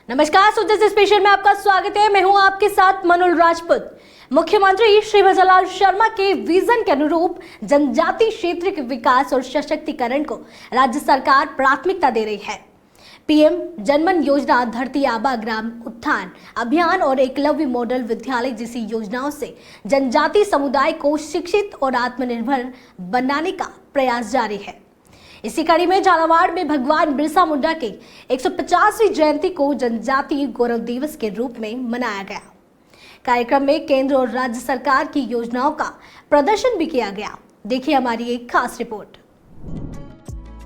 नमस्कार, सुजय स्पेशल में आपका स्वागत है। मैं हूं आपके साथ मनुल राजपूत। मुख्यमंत्री श्री भजनलाल शर्मा के विजन के अनुरूप जनजाति क्षेत्र के विकास और सशक्तिकरण को राज्य सरकार प्राथमिकता दे रही है। पीएम जनमन योजना, धरती आबा ग्राम उत्थान अभियान और एकलव्य मॉडल विद्यालय जैसी योजनाओं से जनजाति समुदाय को शिक्षित और आत्मनिर्भर बनाने का प्रयास जारी है। इसी कड़ी में झालावाड़ में भगवान बिरसा मुंडा की 150वीं जयंती को जनजाति गौरव दिवस के रूप में मनाया गया। कार्यक्रम में केंद्र और राज्य सरकार की योजनाओं का प्रदर्शन भी किया गया। देखिए हमारी एक खास रिपोर्ट।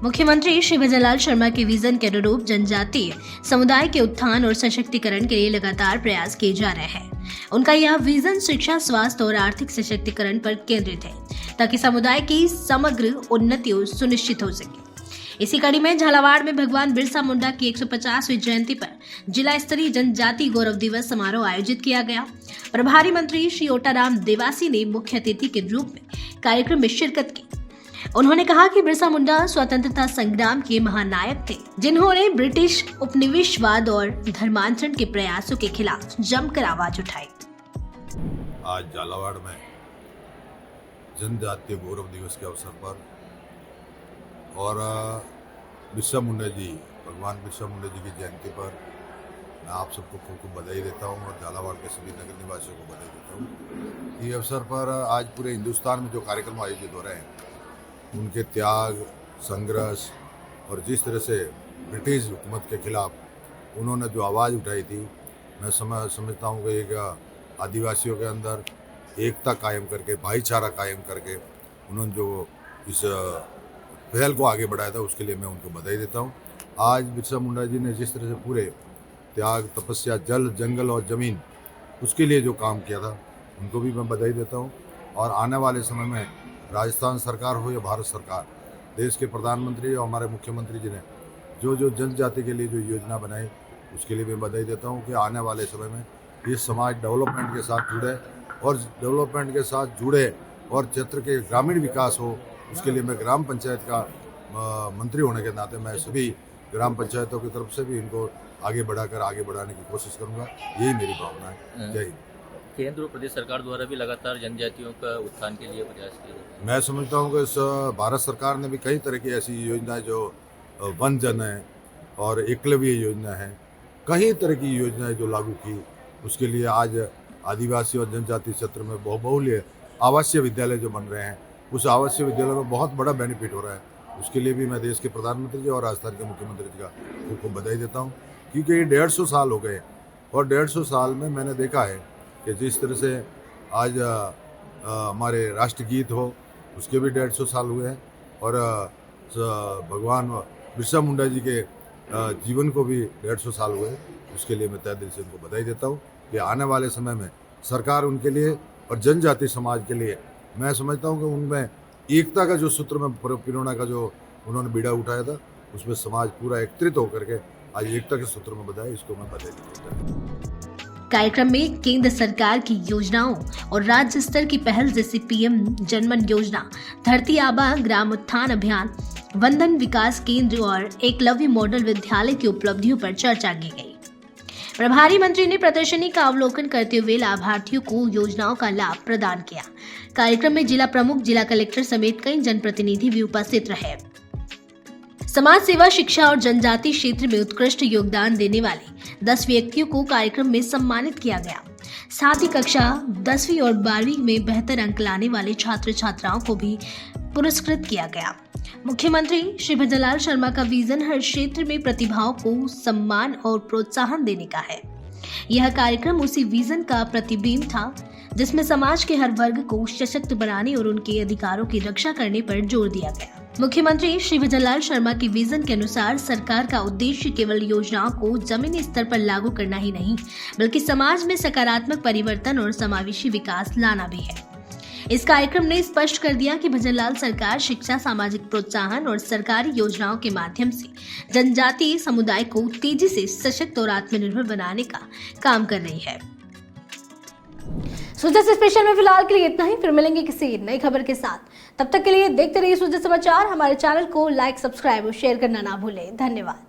मुख्यमंत्री श्री भजनलाल शर्मा के विजन के अनुरूप जनजातीय समुदाय के उत्थान और सशक्तिकरण के लिए लगातार प्रयास किए जा रहे हैं। उनका यह विजन शिक्षा, स्वास्थ्य और आर्थिक सशक्तिकरण पर केंद्रित है ताकि समुदाय की समग्र उन्नति सुनिश्चित हो सके। इसी कड़ी में झालावाड़ में भगवान बिरसा मुंडा की 150वीं जयंती पर जिला स्तरीय जनजाति गौरव दिवस समारोह आयोजित किया गया। प्रभारी मंत्री श्री ओटाराम देवासी ने मुख्य अतिथि के रूप में कार्यक्रम में शिरकत की। उन्होंने कहा कि बिरसा मुंडा स्वतंत्रता संग्राम के महानायक थे, जिन्होंने ब्रिटिश उपनिवेशवाद और धर्मांतरण के प्रयासों के खिलाफ जमकर आवाज उठाई। आज झालावाड़ में जनजातीय गौरव दिवस के अवसर पर और बिरसा मुंडा जी, भगवान बिरसा मुंडा जी की जयंती पर मैं आप सबको खूब खूब बधाई देता हूँ और झालावाड़ के सभी नगर निवासियों को बधाई देता हूँ। ये अवसर पर आज पूरे हिंदुस्तान में जो कार्यक्रम आयोजित हो रहे हैं, उनके त्याग, संघर्ष और जिस तरह से ब्रिटिश हुकूमत के खिलाफ उन्होंने जो आवाज़ उठाई थी, मैं समझता हूँ कि एक आदिवासियों के अंदर एकता कायम करके, भाईचारा कायम करके उन्होंने जो इस पहल को आगे बढ़ाया था, उसके लिए मैं उनको बधाई देता हूँ। आज बिरसा मुंडा जी ने जिस तरह से पूरे त्याग, तपस्या, जल, जंगल और ज़मीन, उसके लिए जो काम किया था, उनको भी मैं बधाई देता हूँ। और आने वाले समय में राजस्थान सरकार हो या भारत सरकार, देश के प्रधानमंत्री और हमारे मुख्यमंत्री जी ने जो जनजाति के लिए जो योजना बनाई, उसके लिए मैं बधाई देता हूँ कि आने वाले समय में ये समाज डेवलपमेंट के साथ जुड़े और क्षेत्र के ग्रामीण विकास हो। उसके लिए मैं ग्राम पंचायत का मंत्री होने के नाते मैं सभी ग्राम पंचायतों की तरफ से भी इनको आगे बढ़ाने की कोशिश करूँगा। यही मेरी भावना है। जय हिंद। केंद्र और प्रदेश सरकार द्वारा भी लगातार जनजातियों का उत्थान के लिए प्रयास किए जाते हैं। मैं समझता हूँ कि भारत सरकार ने भी कई तरह की ऐसी योजनाएं, जो वन जन है और एकलव्य योजना है, कई तरह की योजनाएं जो लागू की। उसके लिए आज आदिवासी और जनजाति क्षेत्र में बहुल्य आवासीय विद्यालय जो बन रहे हैं, उस आवासीय विद्यालय में बहुत बड़ा बेनिफिट हो रहा है। उसके लिए भी मैं देश के प्रधानमंत्री जी और राजस्थान के मुख्यमंत्री जी का खूब बधाई देता हूँ, क्योंकि ये 150 साल हो गए और 150 साल में मैंने देखा है कि जिस तरह से आज हमारे राष्ट्रगीत हो, उसके भी 150 साल हुए हैं और भगवान बिरसा मुंडा जी के जीवन को भी 150 साल हुए। उसके लिए मैं तहे दिल से उनको बधाई देता हूँ कि आने वाले समय में सरकार उनके लिए और जनजाति समाज के लिए, मैं समझता हूँ कि उनमें एकता का जो सूत्र में पिरोना का जो उन्होंने बीड़ा उठाया था, उसमें समाज पूरा एकत्रित होकर के आज एकता के सूत्र में बधाई, इसको मैं बधाई देता हूँ। कार्यक्रम में केंद्र सरकार की योजनाओं और राज्य स्तर की पहल जैसे पीएम जनमन योजना, धरती आबा ग्राम उत्थान अभियान, वंदन विकास केंद्र और एकलव्य मॉडल विद्यालय की उपलब्धियों पर चर्चा की गई। प्रभारी मंत्री ने प्रदर्शनी का अवलोकन करते हुए लाभार्थियों को योजनाओं का लाभ प्रदान किया। कार्यक्रम में जिला प्रमुख, जिला कलेक्टर समेत कई जनप्रतिनिधि भी उपस्थित रहे। समाज सेवा, शिक्षा और जनजाति क्षेत्र में उत्कृष्ट योगदान देने वाले 10 व्यक्तियों को कार्यक्रम में सम्मानित किया गया। साथ ही कक्षा 10वीं और 12वीं में बेहतर अंक लाने वाले छात्र छात्राओं को भी पुरस्कृत किया गया। मुख्यमंत्री श्री भजनलाल शर्मा का विजन हर क्षेत्र में प्रतिभाओं को सम्मान और प्रोत्साहन देने का है। यह कार्यक्रम उसी विजन का प्रतिबिंब था, जिसमें समाज के हर वर्ग को सशक्त बनाने और उनके अधिकारों की रक्षा करने पर जोर दिया गया। मुख्यमंत्री श्री भजनलाल शर्मा के विजन के अनुसार सरकार का उद्देश्य केवल योजनाओं को जमीनी स्तर पर लागू करना ही नहीं, बल्कि समाज में सकारात्मक परिवर्तन और समावेशी विकास लाना भी है। इस कार्यक्रम ने स्पष्ट कर दिया कि भजनलाल सरकार शिक्षा, सामाजिक प्रोत्साहन और सरकारी योजनाओं के माध्यम से जनजातीय समुदाय को तेजी से सशक्त और आत्मनिर्भर बनाने का काम कर रही है। सुजय स्पेशल में फिलहाल के लिए इतना ही। फिर मिलेंगे किसी नई खबर के साथ। तब तक के लिए देखते रहिए सुजय समाचार। हमारे चैनल को लाइक, सब्सक्राइब और शेयर करना ना भूलें। धन्यवाद।